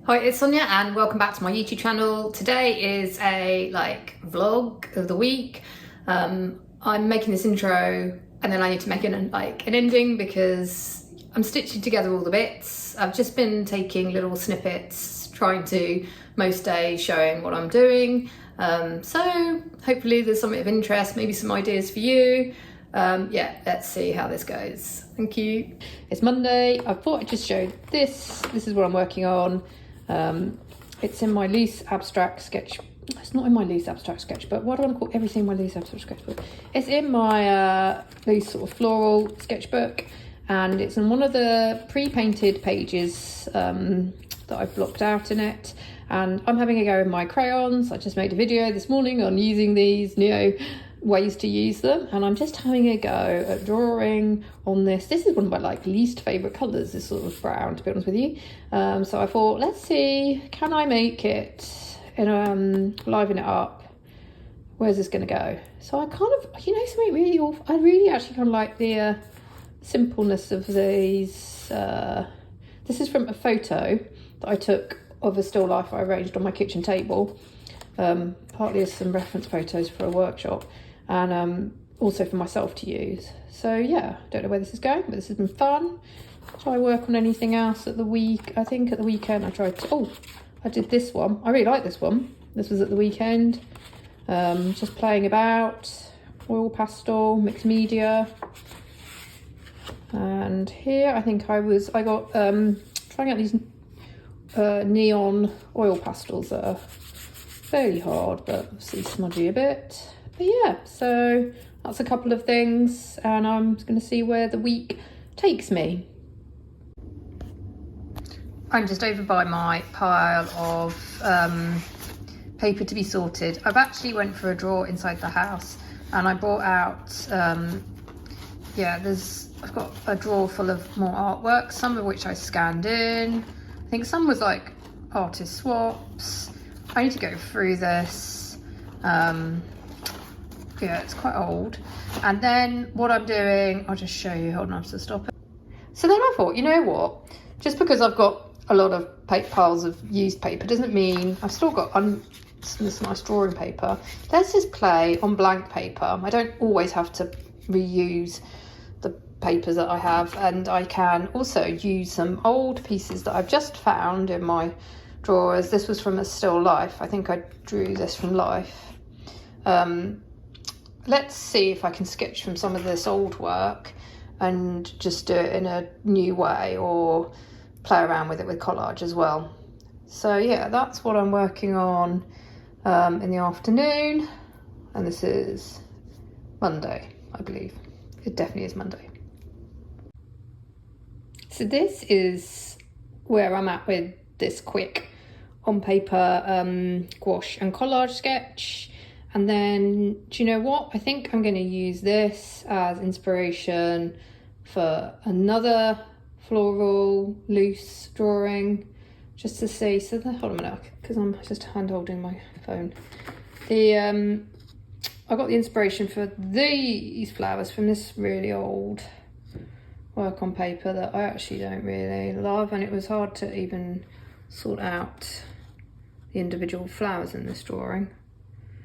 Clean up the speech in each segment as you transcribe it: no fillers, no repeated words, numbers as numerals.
Hi, it's Sonia and welcome back to my YouTube channel. Today is a vlog of the week. I'm making this intro and then I need to make an ending because I'm stitching together all the bits. I've just been taking little snippets, trying to most days showing what I'm doing. So hopefully there's something of interest, maybe some ideas for you. Yeah, let's see how this goes. Thank you. It's Monday. I thought I'd just show this. This is what I'm working on. It's in my loose abstract sketch. It's not in my loose abstract sketchbook. Why do I want to call everything my loose abstract sketchbook? It's in my loose sort of floral sketchbook, and it's in one of the pre-painted pages that I've blocked out in it. And I'm having a go with my crayons. I just made a video this morning on using these, ways to use them, and I'm just having a go at drawing on this. This is one of my least favourite colours, this sort of brown, to be honest with you. So I thought, let's see, can I make it and liven it up? Where's this going to go? So I kind of, something really awful. I really actually kind of like the simpleness of these. This is from a photo that I took of a still life I arranged on my kitchen table. Partly as some reference photos for a workshop, and also for myself to use. So yeah, don't know where this is going, but this has been fun. Shall I work on anything else at the week? I think at the weekend I tried to, I did this one. I really like this one. This was at the weekend. Just playing about, oil pastel, mixed media. And here I think I got trying out these neon oil pastels that are fairly hard, but obviously smudgy a bit. But yeah, so that's a couple of things, and I'm going to see where the week takes me. I'm just over by my pile of paper to be sorted. I've actually went for a drawer inside the house, and I brought out I've got a drawer full of more artwork, some of which I scanned in. I think some was like artist swaps. I need to go through this. Yeah, it's quite old. And then what I'm doing, I'll just show you. Hold on, I have to stop it. So then I thought, you know what? Just because I've got a lot of piles of used paper doesn't mean I've still got this nice drawing paper. Let's just play on blank paper. I don't always have to reuse the papers that I have, and I can also use some old pieces that I've just found in my drawers. This was from a still life. I think I drew this from life. Let's see if I can sketch from some of this old work and just do it in a new way, or play around with it with collage as well. So yeah, that's what I'm working on in the afternoon, and this is Monday, I believe. It definitely is Monday. So this is where I'm at with this quick on paper gouache and collage sketch. And then, do you know what? I think I'm going to use this as inspiration for another floral loose drawing, just to see. So hold on a minute, because I'm just hand holding my phone. I got the inspiration for these flowers from this really old work on paper that I actually don't really love, and it was hard to even sort out the individual flowers in this drawing.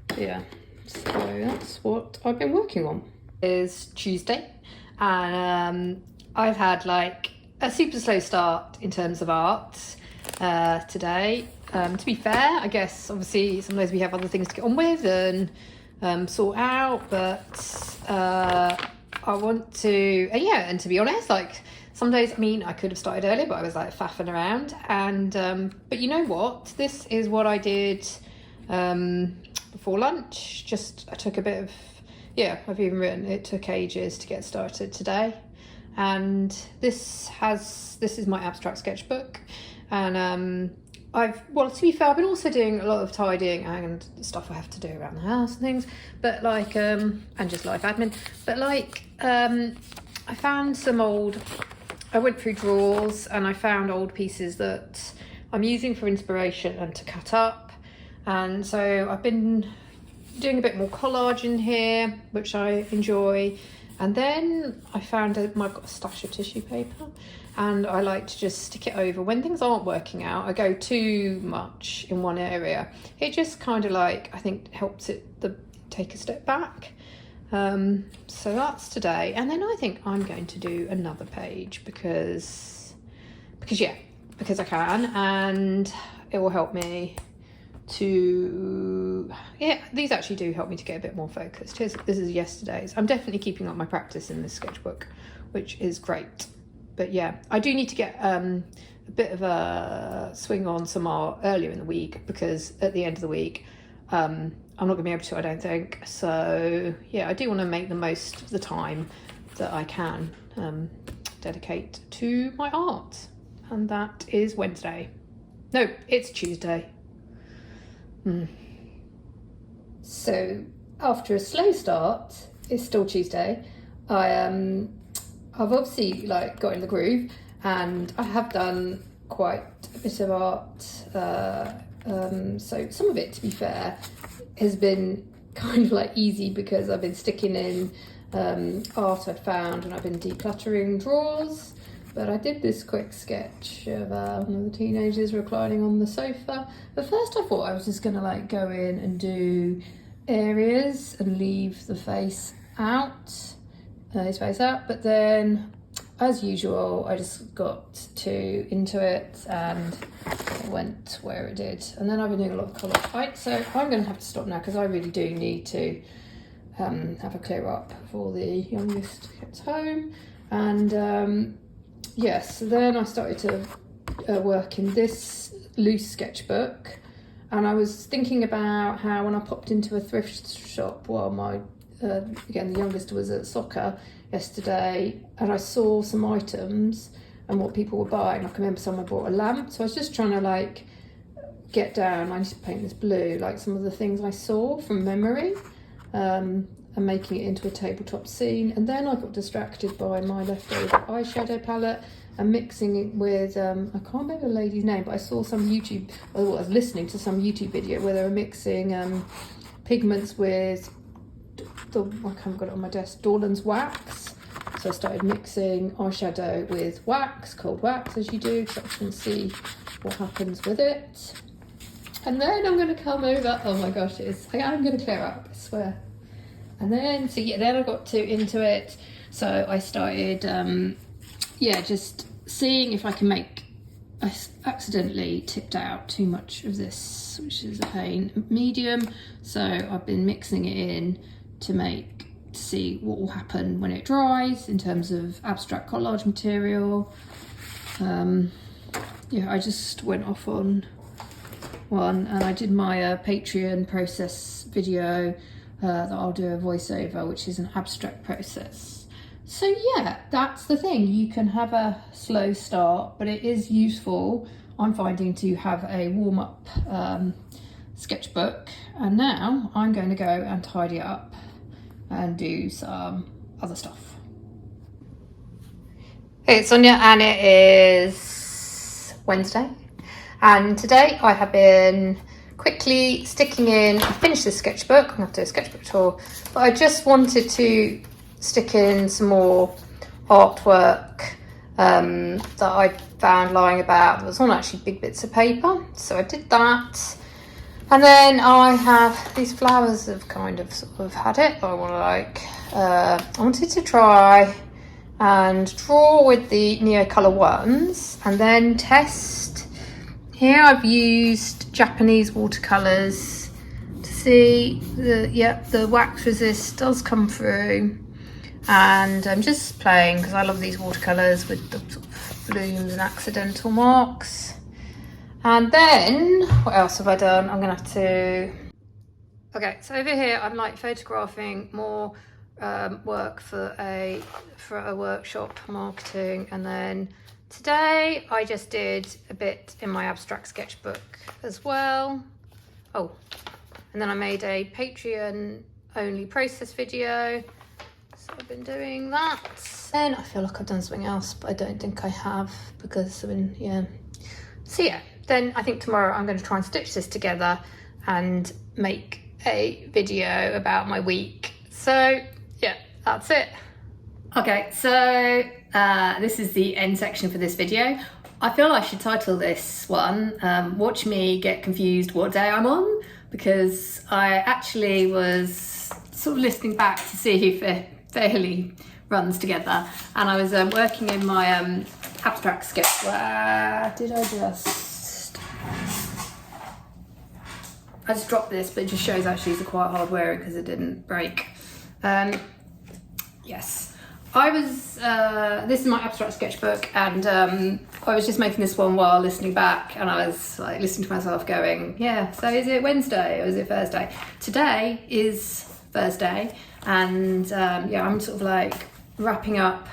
But yeah, so that's what I've been working on. It's Tuesday, and I've had a super slow start in terms of art today. To be fair, I guess obviously sometimes we have other things to get on with and sort out, but I want to, and to be honest, some days, I could have started earlier, but I was faffing around, and but you know what, this is what I did before lunch. I took a bit of, I've even written, it took ages to get started today, and this is my abstract sketchbook, and to be fair, I've been also doing a lot of tidying and stuff I have to do around the house and things, but and just life admin, but I found I went through drawers and I found old pieces that I'm using for inspiration and to cut up, and so I've been doing a bit more collage in here, which I enjoy. And then I found I've got a stash of tissue paper, and I like to just stick it over. When things aren't working out, I go too much in one area. It just kind of like, I think helps it take a step back. So that's today, and then I think I'm going to do another page because I can, and it will help me to, these actually do help me to get a bit more focused. This is yesterday's. I'm definitely keeping up my practice in this sketchbook, which is great. But yeah, I do need to get a bit of a swing on some art earlier in the week, because at the end of the week I'm not going to be able to, I don't think. So yeah, I do want to make the most of the time that I can dedicate to my art. And that is Wednesday. No, it's Tuesday. So after a slow start, it's still Tuesday. I've obviously like got in the groove, and I have done quite a bit of art. So some of it, to be fair, has been kind of like easy because I've been sticking in art I'd found, and I've been decluttering drawers. But I did this quick sketch of one of the teenagers reclining on the sofa. At first I thought I was just gonna like go in and do areas and leave the face out, his face out, but then as usual I just got too into it and it went where it did. And then I've been doing a lot of colour fight, so I'm gonna have to stop now because I really do need to have a clear up before the youngest gets home. And yes, so then I started to work in this loose sketchbook, and I was thinking about how when I popped into a thrift shop while my, again, the youngest was at soccer yesterday, and I saw some items and what people were buying. I can remember someone bought a lamp, so I was just trying to like get down, I need to paint this blue, like some of the things I saw from memory, and making it into a tabletop scene. And then I got distracted by my leftover eyeshadow palette and mixing it with, I can't remember the lady's name, but I saw some YouTube, I was listening to some YouTube video where they were mixing pigments with, I haven't got it on my desk, Dorland's wax. So I started mixing eyeshadow with wax, cold wax, as you do, so I can see what happens with it. And then I'm going to come over, oh my gosh, I'm going to clear up, I swear. And then, so yeah, then I got into it. So I started, just seeing if I can make, I accidentally tipped out too much of this, which is a pain, medium. So I've been mixing it in to see what will happen when it dries in terms of abstract collage material. I just went off on one, and I did my Patreon process video that I'll do a voiceover, which is an abstract process. So yeah, that's the thing. You can have a slow start, but it is useful, I'm finding, to have a warm-up sketchbook. And now I'm going to go and tidy it up and do some other stuff. Hey, it's Sonia, and it is Wednesday. And today I have been quickly sticking in, I finished this sketchbook, I'm going to have to do a sketchbook tour, but I just wanted to stick in some more artwork that I found lying about. There was on actually big bits of paper, so I did that. And then I have these flowers have kind of sort of had it. I wanted to try and draw with the Neocolor ones and then test. Here I've used Japanese watercolors to see the wax resist does come through, and I'm just playing because I love these watercolors with the sort of blooms and accidental marks. And then what else have I done? I'm gonna have to, okay, so over here I'm like photographing more work for a workshop marketing. And then today I just did a bit in my abstract sketchbook as well. Oh, and then I made a Patreon only process video, so I've been doing that. Then I feel like I've done something else, but I don't think I have, because I've been, so yeah, then I think tomorrow I'm going to try and stitch this together and make a video about my week. So yeah, that's it. Okay, so this is the end section for this video. I feel I should title this one, Watch Me Get Confused What Day I'm On, because I actually was sort of listening back to see if it fairly runs together, and I was working in my abstract sketch. I just dropped this, but it just shows actually it's quite hard wearing because it didn't break. Yes, I was, this is my abstract sketchbook, and I was just making this one while listening back, and I was like listening to myself going, yeah, so is it Wednesday or is it Thursday? Today is Thursday, and yeah, I'm sort of like wrapping up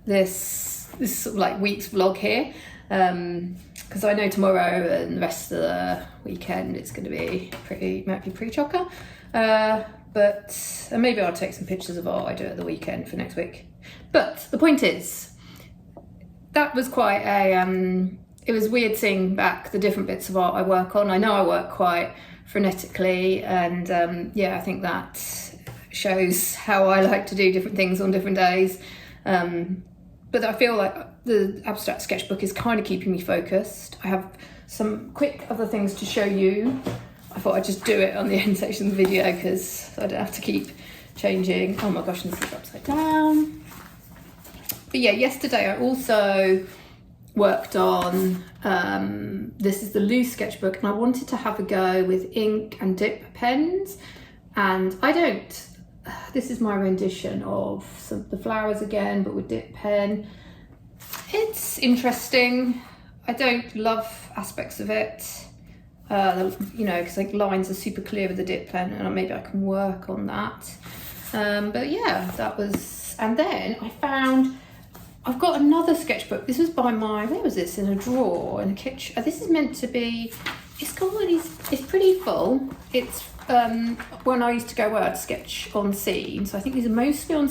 this sort of like week's vlog here, because I know tomorrow and the rest of the weekend it's going to be might be pretty chocker, but maybe I'll take some pictures of what I do at the weekend for next week. But the point is, that was quite a it was weird seeing back the different bits of art I work on. I know I work quite frenetically, and yeah, I think that shows how I like to do different things on different days, but I feel like the abstract sketchbook is kind of keeping me focused. I have some quick other things to show you. I thought I'd just do it on the end section of the video because I don't have to keep changing. Oh my gosh, this is upside down. But yeah, yesterday I also worked on, this is the loose sketchbook, and I wanted to have a go with ink and dip pens, and this is my rendition of the flowers again, but with dip pen. It's interesting. I don't love aspects of it, you know, because like lines are super clear with the dip pen, and maybe I can work on that. But yeah, that was, and then I found, I've got another sketchbook. This was by where was this? In a drawer in the kitchen. This is meant to be, it's got all these, it's pretty full. It's when I used to go out to sketch on scene, so I think these are mostly on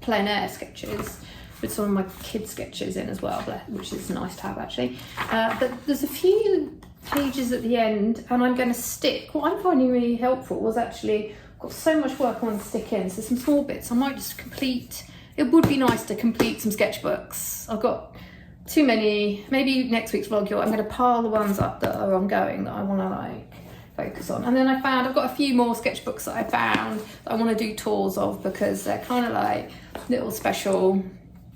plein air sketches, with some of my kids' sketches in as well, which is nice to have actually. But there's a few pages at the end, and I'm going to stick. What I'm finding really helpful was actually, I've got so much work I want to stick in, so some small bits I might just complete. It would be nice to complete some sketchbooks. I've got too many. Maybe next week's vlog, I'm going to pile the ones up that are ongoing that I want to like focus on. And then I've got a few more sketchbooks that I found that I want to do tours of, because they're kind of like little special.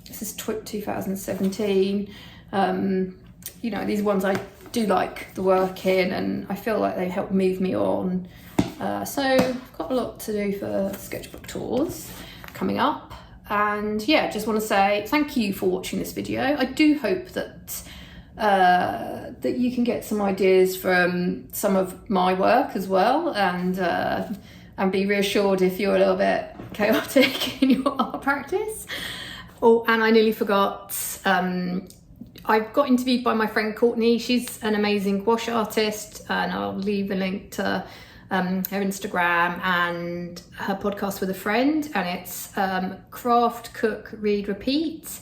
This is 2017. You know, these ones I do like the work in, and I feel like they help move me on. So I've got a lot to do for sketchbook tours coming up. And yeah, just want to say thank you for watching this video. I do hope that that you can get some ideas from some of my work as well, and be reassured if you're a little bit chaotic in your art practice. Oh, and I nearly forgot, I got interviewed by my friend Courtney. She's an amazing gouache artist, and I'll leave a link to her Instagram and her podcast with a friend, and it's Craft, Cook, Read, Repeat.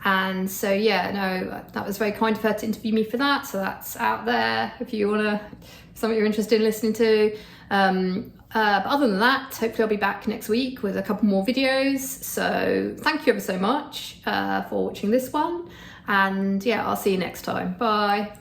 And so yeah, no, that was very kind of her to interview me for that, so that's out there if you want to, something you're interested in listening to. But other than that, hopefully I'll be back next week with a couple more videos. So thank you ever so much for watching this one, and yeah, I'll see you next time. Bye.